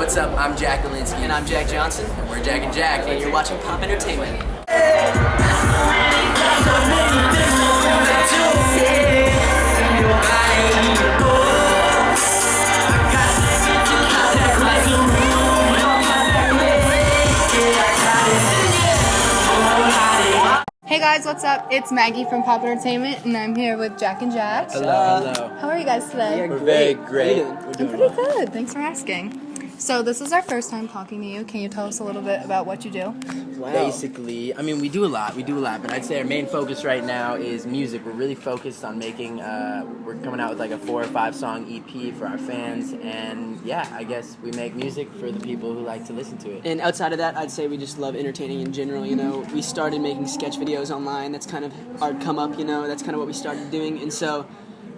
What's up? I'm Jack Gilinsky. And I'm Jack Johnson. And we're Jack and Jack. And you're watching Pop Entertainment. Hey guys, what's up? It's Maggie from Pop Entertainment, and I'm here with Jack and Jack. Hello. How are you guys today? We're very great. I'm pretty good. Thanks for asking. So this is our first time talking to you. Can you tell us a little bit about what you do? Wow. Basically, I mean, we do a lot, but I'd say our main focus right now is music. We're really focused on making, we're coming out with like a 4 or 5 song EP for our fans, and yeah, I guess we make music for the people who like to listen to it. And outside of that, I'd say we just love entertaining in general, you know. We started making sketch videos online. That's kind of our come up, you know. That's kind of what we started doing, and so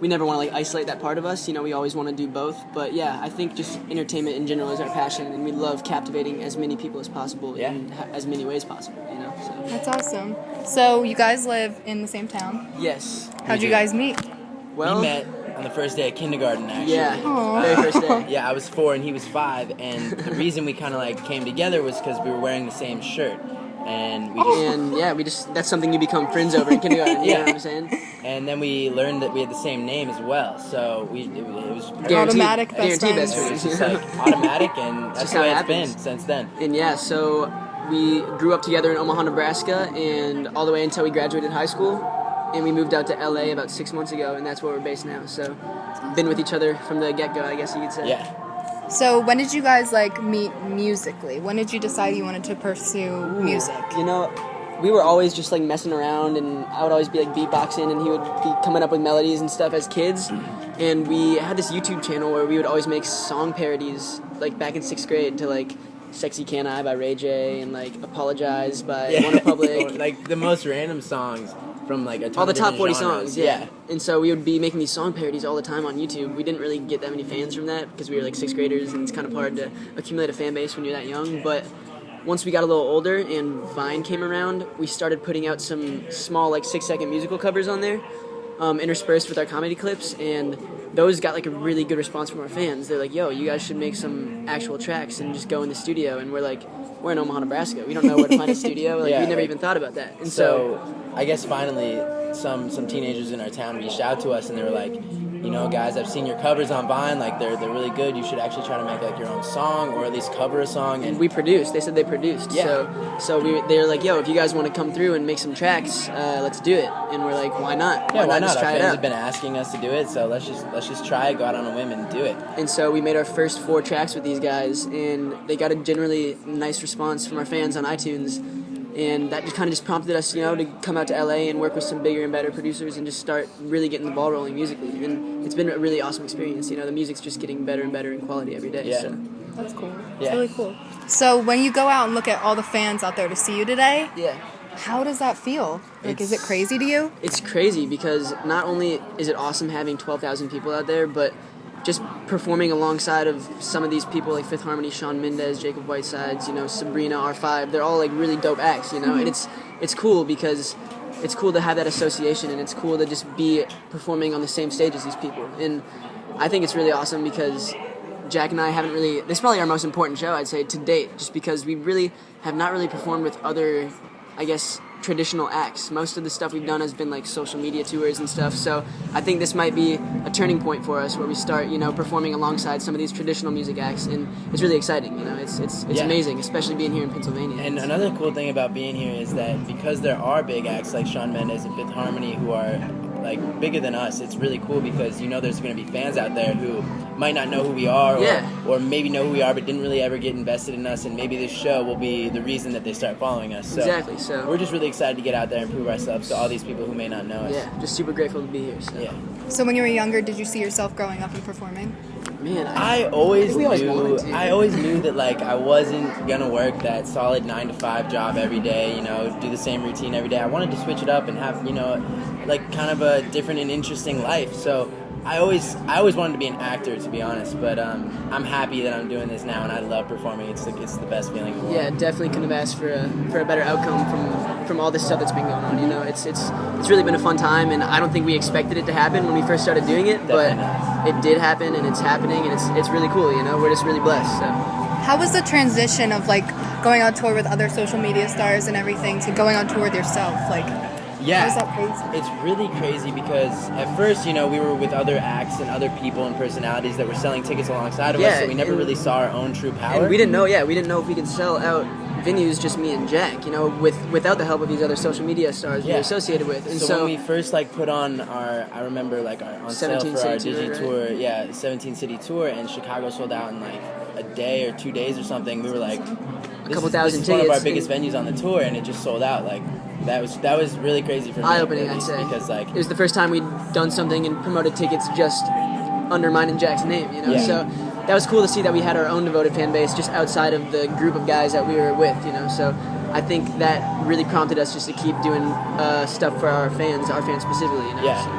we never want to like isolate that part of us, you know. We always want to do both, but yeah, I think just entertainment in general is our passion, and we love captivating as many people as possible in as many ways possible, you know. So. That's awesome. So you guys live in the same town? Yes. How'd you guys meet? Well, we met on the first day of kindergarten, actually. Yeah, Aww. very first day. Yeah, I was 4 and he was 5, and the reason we kind of like came together was because we were wearing the same shirt. And we just, that's something you become friends over in kindergarten, you know what I'm saying? And then we learned that we had the same name as well, so it was Automatic best guaranteed friends. best friends. It's just like automatic, and that's the way it's been since then. And yeah, so we grew up together in Omaha, Nebraska, and all the way until we graduated high school, and we moved out to LA about 6 months ago, and that's where we're based now. So been with each other from the get-go, I guess you could say. Yeah. So when did you guys like meet musically? When did you decide you wanted to pursue music? You know, we were always just like messing around, and I would always be like beatboxing, and he would be coming up with melodies and stuff as kids. And we had this YouTube channel where we would always make song parodies, like back in 6th grade, to like Sexy Can I by Ray J and like Apologize by One Republic. Like the most random songs from like a ton all the of top 40 genres. songs, yeah. And so we would be making these song parodies all the time on YouTube. We didn't really get that many fans from that because we were like 6th graders, and it's kind of hard to accumulate a fan base when you're that young. But once we got a little older and Vine came around, we started putting out some small like 6-second musical covers on there, interspersed with our comedy clips, and those got like a really good response from our fans. They're like, yo, you guys should make some actual tracks and just go in the studio. And we're like, we're in Omaha, Nebraska. We don't know where to find a studio. Like, we never even thought about that. And so I guess finally some teenagers in our town reached out to us, and they were like, you know, guys, I've seen your covers on Vine. Like, they're really good. You should actually try to make like your own song, or at least cover a song. And we produced. They said they produced. Yeah. So they're like, yo, if you guys want to come through and make some tracks, let's do it. And we're like, why not? Yeah, why not? Just try Our it fans out. have been asking us to do it, so let's just try it, go out on a whim and do it. And so we made our first 4 tracks with these guys, and they got a generally nice response from our fans on iTunes. And that just kind of just prompted us, you know, to come out to LA and work with some bigger and better producers and just start really getting the ball rolling musically. And it's been a really awesome experience. You know, the music's just getting better and better in quality every day. Yeah. So. That's cool. It's Yeah. really cool. So when you go out and look at all the fans out there to see you today, Yeah. how does that feel? Like, is it crazy to you? It's crazy because not only is it awesome having 12,000 people out there, but just performing alongside of some of these people like Fifth Harmony, Shawn Mendes, Jacob Whitesides, you know, Sabrina, R5. They're all like really dope acts, you know, and it's cool because it's cool to have that association, and it's cool to just be performing on the same stage as these people. And I think it's really awesome because Jack and I haven't really, this is probably our most important show, I'd say, to date, just because we really have not really performed with other, I guess, traditional acts. Most of the stuff we've done has been like social media tours and stuff, so I think this might be a turning point for us where we start, you know, performing alongside some of these traditional music acts, and it's really exciting, you know. It's amazing, especially being here in Pennsylvania. And another cool thing about being here is that because there are big acts like Shawn Mendes and Fifth Harmony who are like bigger than us, it's really cool because you know there's going to be fans out there who might not know who we are, or maybe know who we are but didn't really ever get invested in us, and maybe this show will be the reason that they start following us. So exactly. So we're just really excited to get out there and prove ourselves to all these people who may not know us. Yeah, just super grateful to be here. So. Yeah. So when you were younger, did you see yourself growing up and performing? Man, I always we always wanted knew. to. I always knew that like I wasn't gonna work that solid 9-to-5 job every day. You know, do the same routine every day. I wanted to switch it up and have, you know, like kind of a different and interesting life. So I always wanted to be an actor, to be honest. But I'm happy that I'm doing this now, and I love performing. It's the best feeling in the world. Yeah, definitely couldn't have asked for a better outcome from all this stuff that's been going on. You know, it's really been a fun time, and I don't think we expected it to happen when we first started doing it, but it did happen, and it's happening, and it's really cool. You know, we're just really blessed. So. How was the transition of like going on tour with other social media stars and everything to going on tour with yourself? Like, Yeah, how was that crazy? it's really crazy because at first, we were with other acts and other people and personalities that were selling tickets alongside of us, so we never really saw our own true power. And we didn't know if we could sell out venues, just me and Jack, without the help of these other social media stars we were associated with. And so when we first put on I remember on sale for our Digi tour, 17 city tour, and Chicago sold out in like a day or 2 days or something. We were like, a couple thousand this is tickets. one of our biggest venues on the tour, and it just sold out. Like that was really crazy for me. Eye-opening, I'd say, because like it was the first time we'd done something and promoted tickets just under mine and Jack's name, So that was cool to see that we had our own devoted fan base just outside of the group of guys that we were with, So I think that really prompted us just to keep doing stuff for our fans specifically, Yeah, So.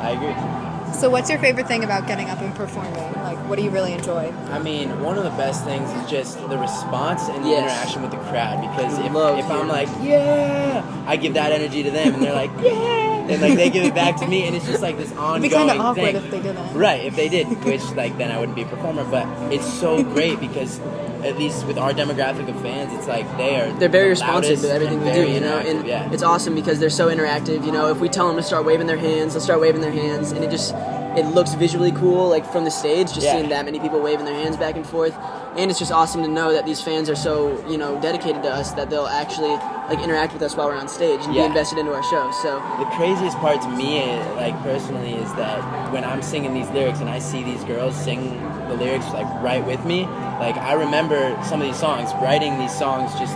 I agree. So what's your favorite thing about getting up and performing? Like, what do you really enjoy? I mean, one of the best things is just the response and the interaction with the crowd, because if I'm like, yeah, I give that energy to them, and they're like, yeah, and like they give it back to me, and it's just like this ongoing thing. It'd be kind of awkward if they didn't. Right, if they did, which like then I wouldn't be a performer, but it's so great because at least with our demographic of fans, it's like they're very responsive to everything we do, and it's awesome because they're so interactive. If we tell them to start waving their hands, they'll start waving their hands, and it looks visually cool, like from the stage, just seeing that many people waving their hands back and forth. And it's just awesome to know that these fans are so, dedicated to us that they'll actually like interact with us while we're on stage and be invested into our show. So the craziest part to me, like personally, is that when I'm singing these lyrics and I see these girls sing the lyrics like right with me, like I remember some of these songs, writing these songs just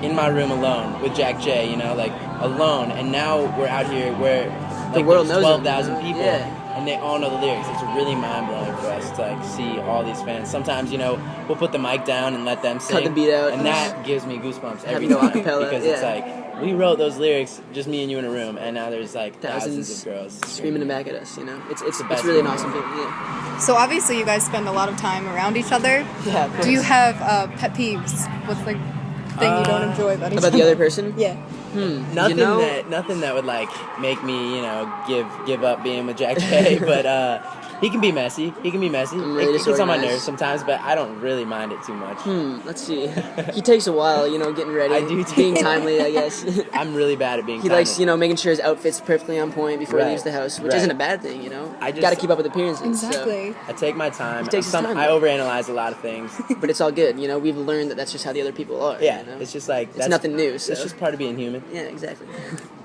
in my room alone with Jack J, like alone. And now we're out here where like, the world knows 12,000 people. And they all know the lyrics. It's really mind-blowing for us to like see all these fans. Sometimes, we'll put the mic down and let them sing. Cut the beat out. And that gives me goosebumps every no time. acapella, Because it's like, we wrote those lyrics, just me and you in a room, and now there's like thousands of girls screaming them back at us, It's best really an awesome feeling, So obviously you guys spend a lot of time around each other. Yeah, of course. Do you have pet peeves? What's the thing you don't enjoy about each other? About the other person? Yeah. Nothing that would like make me, give up being with Jack J. But he can be messy. He can be messy. Really it gets on my nerves sometimes, but I don't really mind it too much. Let's see. He takes a while, getting ready. I do too. Being timely, I guess. I'm really bad at being He timely. likes, making sure his outfit's perfectly on point before he leaves the house, which isn't a bad thing, I just got to keep up with appearances. Exactly. So. I take my time. He takes his time, I overanalyze a lot of things. But it's all good, We've learned that that's just how the other people are. Yeah, it's just like... It's nothing new, so. It's just part of being human. Yeah, exactly.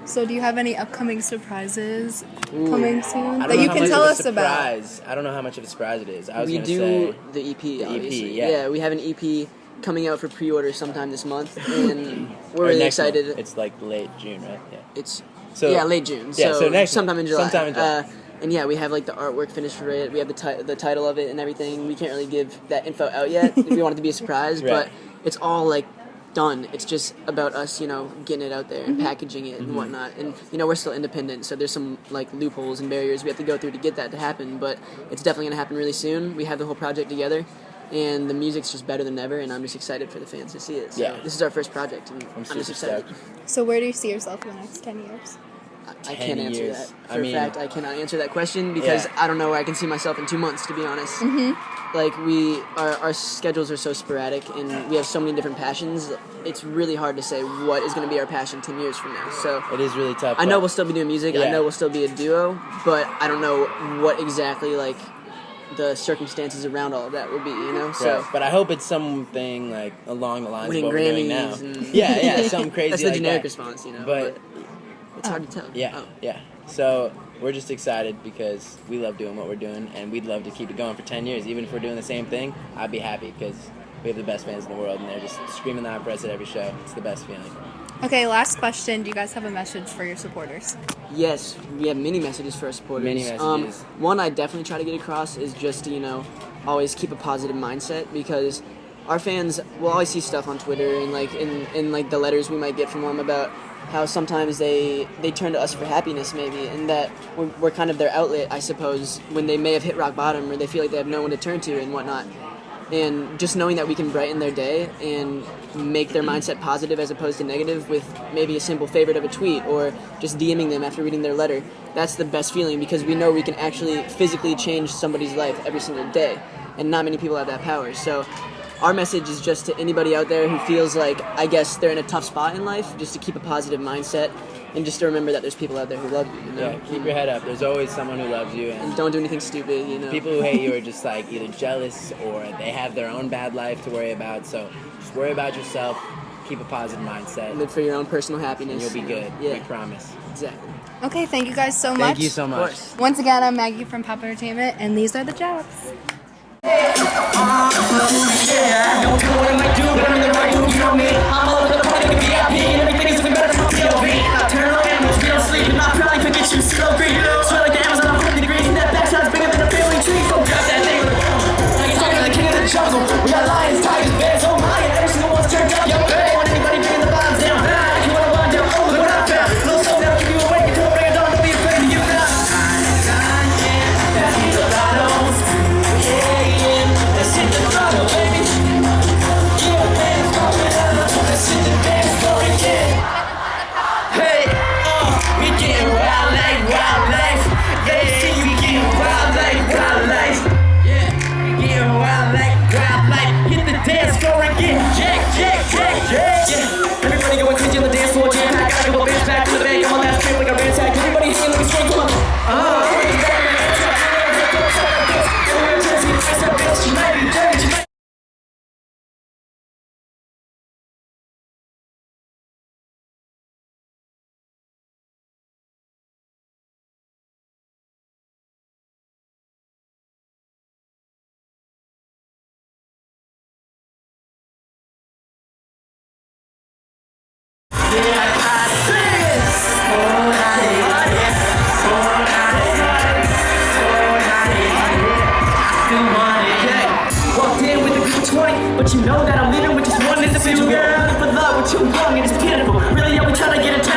So do you have any upcoming surprises coming soon I don't that know you how can much tell of a us about? surprise. I don't know how much of a surprise it is. I was We gonna do say the EP, obviously. yeah. We have an EP coming out for pre-order sometime this month, and we're or really next excited. month. It's like late June, right? Yeah. It's So- late June. yeah, so next sometime in July. sometime in July. And we have like the artwork finished for it. We have the title of it and everything. We can't really give that info out yet. If we want it to be a surprise, Right. but it's all like done. It's just about us, getting it out there and packaging it and whatnot. And we're still independent, so there's some like loopholes and barriers we have to go through to get that to happen. But it's definitely gonna happen really soon. We have the whole project together, and the music's just better than ever. And I'm just excited for the fans to see it. So this is our first project, and I'm super just excited. stoked. So where do you see yourself in the next 10 years? I can't 10 answer years. that. I For mean- a fact, I cannot answer that question because I don't know where I can see myself in 2 months, to be honest. Like, our schedules are so sporadic and we have so many different passions. It's really hard to say what is going to be our passion 10 years from now. So It is really tough. I know but- we'll still be doing music. I Yeah. know we'll still be a duo, but I don't know what exactly, like, the circumstances around all of that will be, So Right. But I hope it's something like along the lines of winning what we're doing now. Grammys and Yeah, something crazy that's the like generic that. response, But it's hard to tell. yeah, Oh. yeah. So we're just excited because we love doing what we're doing, and we'd love to keep it going for 10 years. Even if we're doing the same thing, I'd be happy because we have the best fans in the world, and they're just screaming loud for us at every show. It's the best feeling. Okay, last question. Do you guys have a message for your supporters? Yes, we have many messages for our supporters. Many messages. One I definitely try to get across is just to, always keep a positive mindset because our fans will always see stuff on Twitter and like in like the letters we might get from them about how sometimes they turn to us for happiness maybe, and that we're kind of their outlet, I suppose, when they may have hit rock bottom or they feel like they have no one to turn to and whatnot. And just knowing that we can brighten their day and make their mindset positive as opposed to negative with maybe a simple favorite of a tweet or just DMing them after reading their letter, that's the best feeling because we know we can actually physically change somebody's life every single day, and not many people have that power. So our message is just to anybody out there who feels like, I guess, they're in a tough spot in life, just to keep a positive mindset and just to remember that there's people out there who love you. You know? Yeah, keep your head up. There's always someone who loves you, And don't do anything stupid. You know. people who hate you are just like either jealous or they have their own bad life to worry about. So just worry about yourself. Keep a positive mindset. Live for your own personal happiness. And you'll be good. Yeah. We promise. Exactly. Okay, thank you guys so much. Thank you so much. Once again, I'm Maggie from Pop Entertainment, and these are the jobs. Yeah, I don't know what I might do, but I'm in the right mood, you know me. I'm all over the party with VIP, and everything is looking better from POV. Nocturnal animals, we don't sleep, and I probably could get you slow green. Sweat like the Amazon, 100 degrees, and that backside's bigger than a family tree. So grab that thing with the phone. Like you're talking to the king of the jungle. We got lions, tigers, bears, oh my, and every single one's turned up. Yo, hey, want anybody bringing the bottoms down? If you wanna run down, oh, look what I found. Little soul that'll keep you awake until bring it on, don't be afraid to use that. That's the bottoms. Let's hit the throttle, baby. Yeah, man's coming up. Let's hit the dance floor again. Hey, we getting wild life. Yeah, see we getting wild life. Yeah, we getting wild life. Hit the dance floor again. Yeah. Everybody going crazy on the dance floor. Jam pack, gotta go bands back to the bank. I'm on that screen like a ransack. Everybody hanging like a string, come on. She might be dirty, she might but you know that I'm leaving with just one. It's a girl for love, we're too young and it's pitiful. Really, are we trying to get attached?